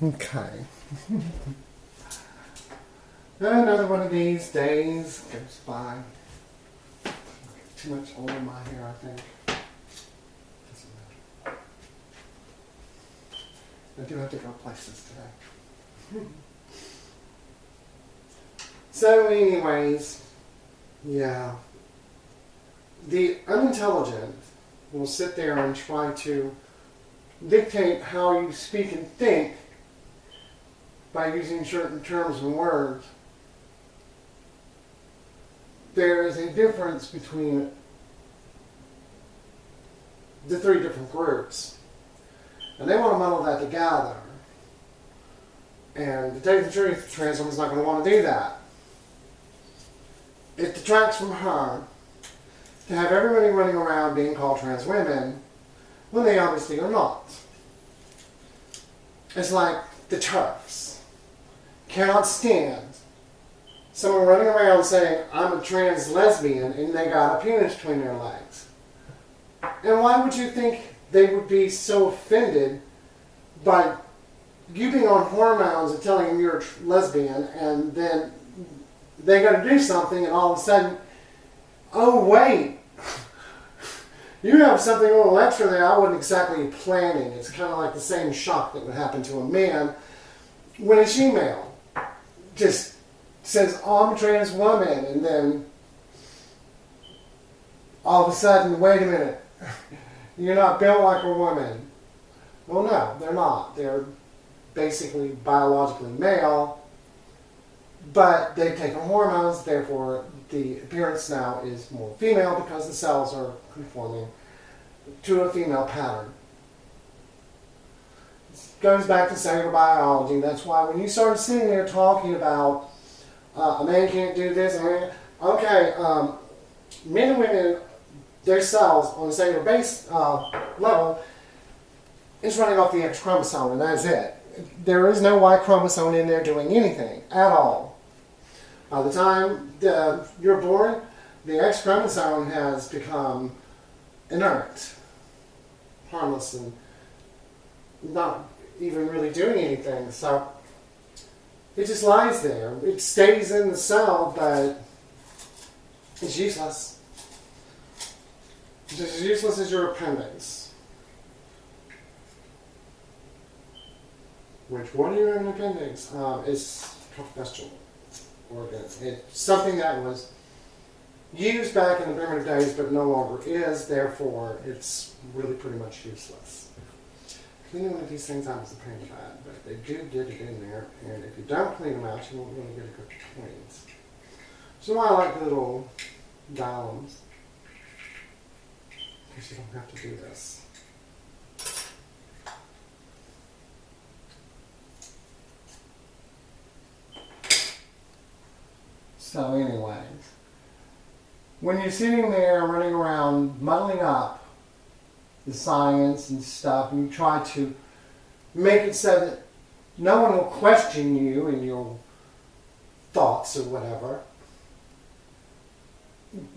Okay. Another one of these days goes by. Too much oil in my hair, I think. Doesn't matter. I do have to go places today. So anyways, yeah. The unintelligent will sit there and try to dictate how you speak and think by using certain terms and words. There is a difference between the three different groups. And they want to muddle that together. And to tell you the truth, the trans woman's not going to want to do that. It detracts from her to have everybody running around being called trans women when they obviously are not. It's like the TERFs cannot stand someone running around saying, I'm a trans lesbian, and they got a penis between their legs. And why would you think they would be so offended by you being on hormones and telling them you're a lesbian, and then they got to do something, and all of a sudden, oh wait, you have something a little extra there I wasn't exactly planning. It's kind of like the same shock that would happen to a man when a female just says, oh, I'm a trans woman, and then all of a sudden, wait a minute, you're not built like a woman. Well, no, they're not. They're basically biologically male, but they've taken hormones, therefore the appearance now is more female because the cells are conforming to a female pattern. It goes back to cellular biology. That's why when you start sitting there talking about a man can't do this, men and women, their cells on a cellular base level is running off the X chromosome, and that's it. There is no Y chromosome in there doing anything at all. By the time you're born, the X chromosome has become inert, harmless, and not even really doing anything. So it just lies there. It stays in the cell, but it's useless. It's as useless as your appendix. Which, what do you have an appendix? It's professional organ. It's something that was used back in the primitive days, but no longer is. Therefore, it's really pretty much useless. Cleaning one of these things out is a pain in the butt, but they do get it in there, and if you don't clean them out, you won't really get a good cleans. So I like the little dialogues, because you don't have to do this. So anyways, when you're sitting there running around muddling up the science and stuff, and you try to make it so that no one will question you and your thoughts or whatever,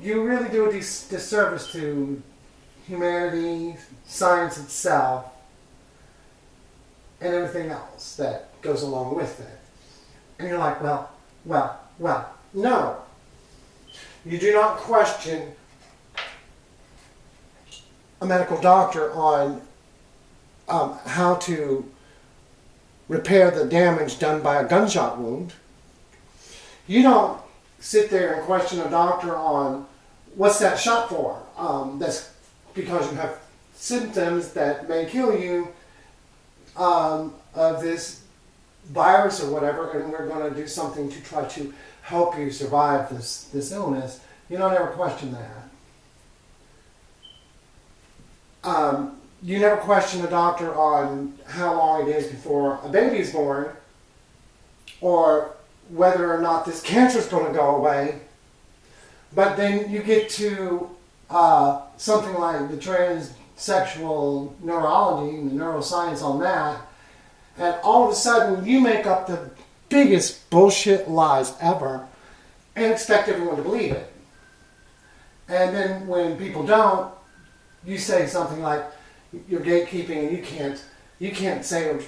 you really do a disservice to humanity, science itself, and everything else that goes along with it. And you're like, well, no. You do not question a medical doctor on how to repair the damage done by a gunshot wound. You don't sit there and question a doctor on what's that shot for. That's because you have symptoms that may kill you of this virus or whatever, and we're going to do something to try to help you survive this illness. You don't ever question that. You never question a doctor on how long it is before a baby is born, or whether or not this cancer is going to go away. But then you get to something like the transsexual neurology and the neuroscience on that, and all of a sudden you make up the biggest bullshit lies ever and expect everyone to believe it. And then when people don't, you say something like you're gatekeeping and you can't say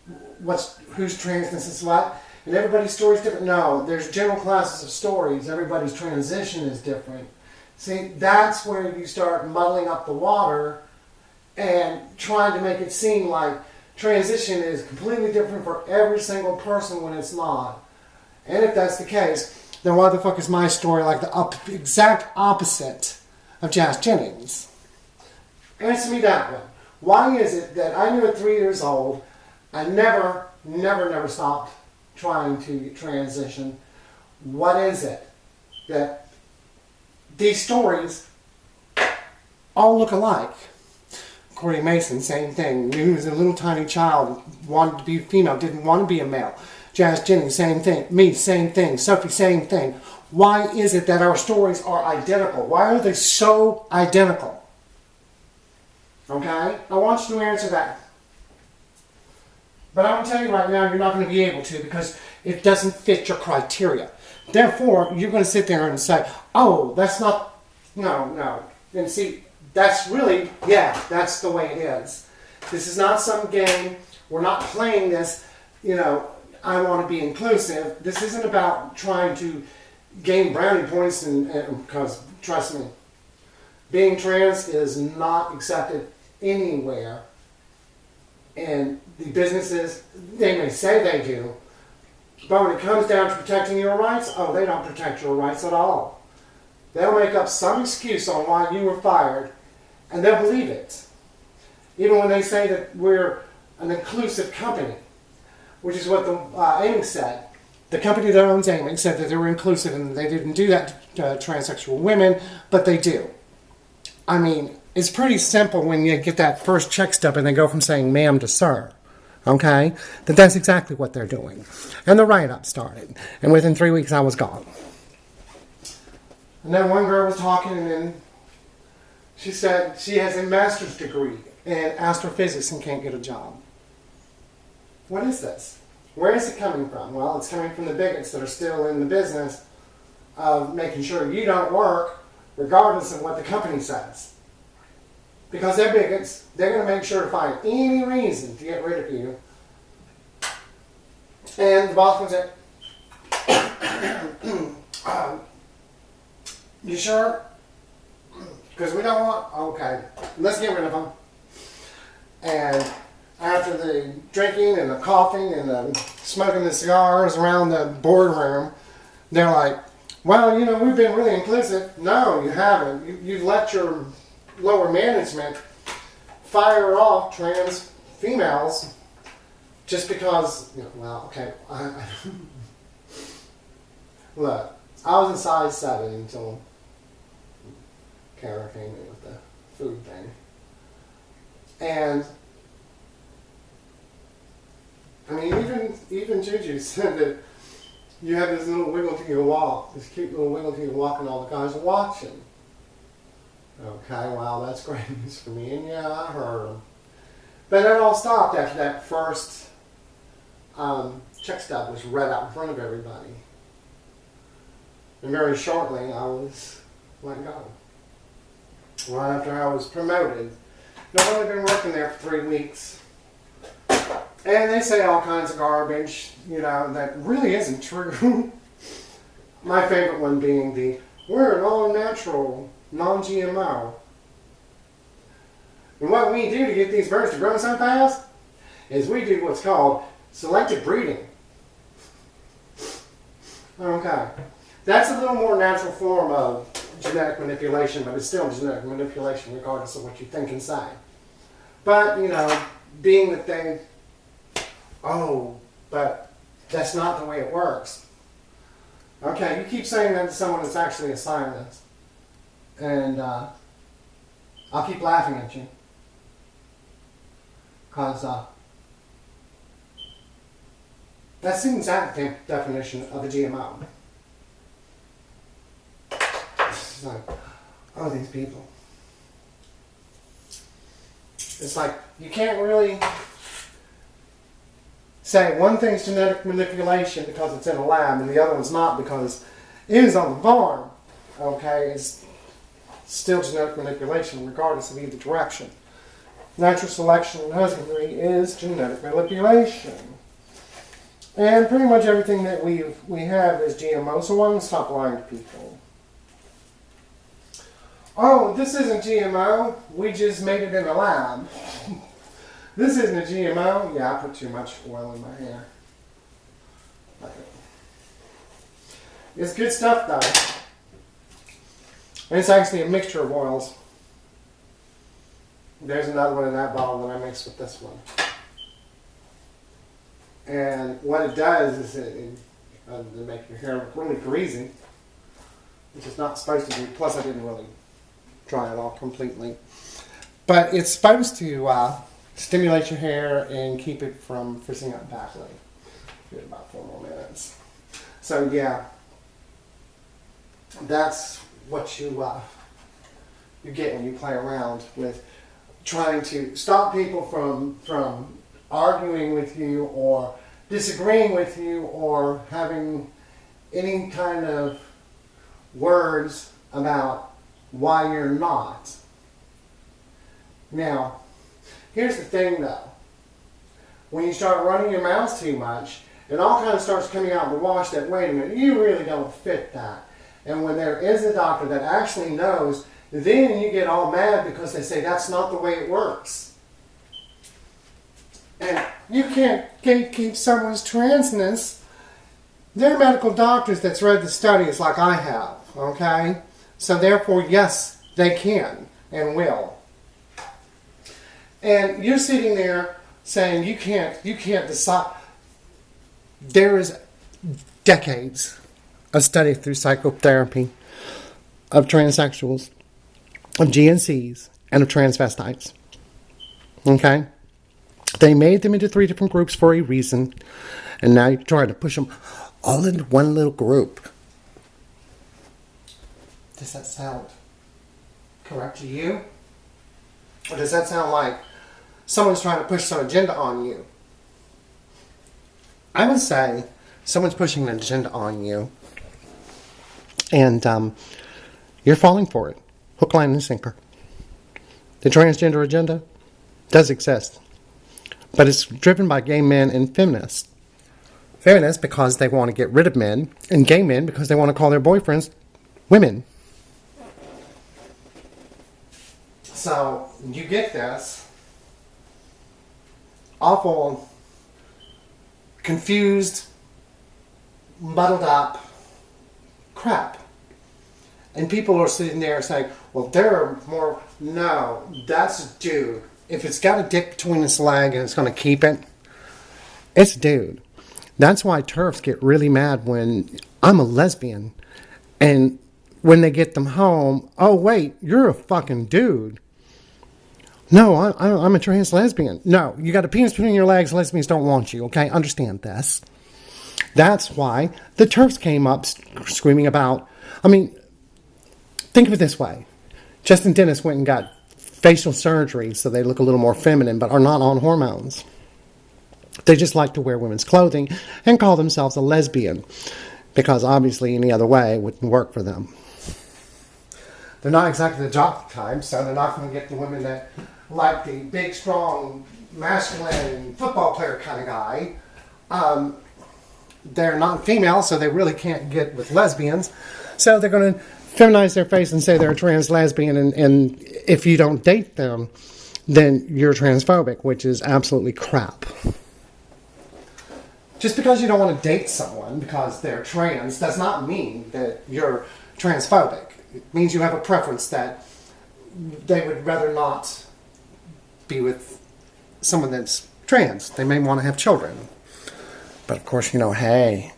who's transness is what, and everybody's story is different. No, there's general classes of stories. Everybody's transition is different. See, that's where you start muddling up the water and trying to make it seem like transition is completely different for every single person when it's not. And if that's the case, then why the fuck is my story like the exact opposite of Jazz Jennings? Answer me that one. Why is it that I knew at 3 years old, I never stopped trying to transition? What is it that these stories all look alike? Corey Mason, same thing. He was a little tiny child, wanted to be female, didn't want to be a male. Jazz Jennings, same thing. Me, same thing. Sophie, same thing. Why is it that our stories are identical? Why are they so identical? Okay? I want you to answer that. But I'm going to tell you right now, you're not going to be able to because it doesn't fit your criteria. Therefore, you're going to sit there and say, oh, that's not, no. And see, that's really, yeah, that's the way it is. This is not some game. We're not playing this, I want to be inclusive. This isn't about trying to gain brownie points because, trust me, being trans is not accepted anywhere. And the businesses, they may say they do, but when it comes down to protecting your rights, oh, they don't protect your rights at all. They'll make up some excuse on why you were fired, and they'll believe it. Even when they say that we're an inclusive company, which is what the Aiming said. The company that owns Aiming said that they were inclusive and they didn't do that to transsexual women, but they do. I mean, it's pretty simple when you get that first check stub and they go from saying ma'am to sir. Okay? That's exactly what they're doing. And the write-up started. And within 3 weeks I was gone. And then one girl was talking and then she said she has a master's degree in astrophysics and can't get a job. What is this? Where is it coming from? Well, it's coming from the bigots that are still in the business of making sure you don't work regardless of what the company says. Because they're bigots, they're going to make sure to find any reason to get rid of you. And the boss comes in, you sure? Because we don't want, okay, let's get rid of them. And after the drinking and the coughing and the smoking the cigars around the boardroom, they're like, well, we've been really inclusive. No, you haven't. You've let your lower management fire off trans females just because, well, okay. Look, I was in size 7 until Kara came in with the food thing. And I mean, even Juju said that you have this little wiggle to your walk, this cute little wiggle to your walk, and all the guys are watching. Okay, well, that's great news for me, and yeah, I heard them. But it all stopped after that first check stub was read out in front of everybody. And very shortly, I was let go. Right after I was promoted. I've only been working there for 3 weeks. And they say all kinds of garbage, that really isn't true. My favorite one being we're an all-natural, non-GMO. And what we do to get these birds to grow so fast is we do what's called selective breeding. Okay. That's a little more natural form of genetic manipulation, but it's still genetic manipulation regardless of what you think and say. But, being that they... Oh, but that's not the way it works. Okay, you keep saying that to someone that's actually a scientist. And I'll keep laughing at you. Because that's the exact definition of a GMO. It's like, oh, these people. It's like, you can't really say one thing's genetic manipulation because it's in a lab and the other one's not because it is on the farm. Okay, it's still genetic manipulation regardless of either direction. natural selection in husbandry is genetic manipulation. And pretty much everything that we have is GMO, so why don't we stop lying to people? Oh, this isn't GMO. We just made it in a lab. This isn't a GMO. Yeah, I put too much oil in my hair. It's good stuff, though. And it's actually a mixture of oils. There's another one in that bottle that I mixed with this one. And what it does is it make your hair really greasy, which is not supposed to do. Plus, I didn't really dry it off completely. But it's supposed to stimulate your hair and keep it from frizzing up badly. Give it about 4 more minutes. So yeah, that's what you get when you play around with trying to stop people from arguing with you or disagreeing with you or having any kind of words about why you're not. Now, here's the thing though. When you start running your mouth too much, it all kind of starts coming out in the wash that, wait a minute, you really don't fit that. And when there is a doctor that actually knows, then you get all mad because they say that's not the way it works. And you can't gatekeep someone's transness. They're medical doctors that's read the studies like I have, okay? So therefore, yes, they can and will. And you're sitting there saying you can't decide. There is decades of study through psychotherapy of transsexuals, of GNCs, and of transvestites. Okay? They made them into 3 different groups for a reason, and now you're trying to push them all into one little group. Does that sound correct to you? Or does that sound like someone's trying to push some agenda on you? I would say someone's pushing an agenda on you, and you're falling for it. Hook, line, and sinker. The transgender agenda does exist, but it's driven by gay men and feminists. Feminists because they want to get rid of men, and gay men because they want to call their boyfriends women. So you get this awful, confused, muddled up crap. And people are sitting there saying, well, there are more. No, that's a dude. If it's got a dick between its leg and it's going to keep it, it's a dude. That's why TERFs get really mad when I'm a lesbian. And when they get them home, oh, wait, you're a fucking dude. No, I'm a trans lesbian. No, you got a penis between your legs. Lesbians don't want you, okay? Understand this. That's why the TERFs came up screaming about, I mean, think of it this way. Justin Dennis went and got facial surgery so they look a little more feminine, but are not on hormones. They just like to wear women's clothing and call themselves a lesbian because obviously any other way wouldn't work for them. They're not exactly the jock type, so they're not going to get the women that like the big, strong, masculine football player kind of guy. They're not female, so they really can't get with lesbians. So they're going to feminize their face and say they're a trans lesbian, and if you don't date them, then you're transphobic, which is absolutely crap. Just because you don't want to date someone because they're trans does not mean that you're transphobic. It means you have a preference that they would rather not be with someone that's trans. They may want to have children. But of course, hey,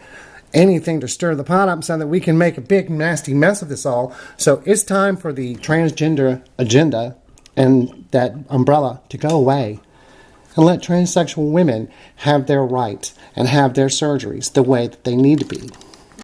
anything to stir the pot up so that we can make a big, nasty mess of this all. So it's time for the transgender agenda and that umbrella to go away and let transsexual women have their rights and have their surgeries the way that they need to be.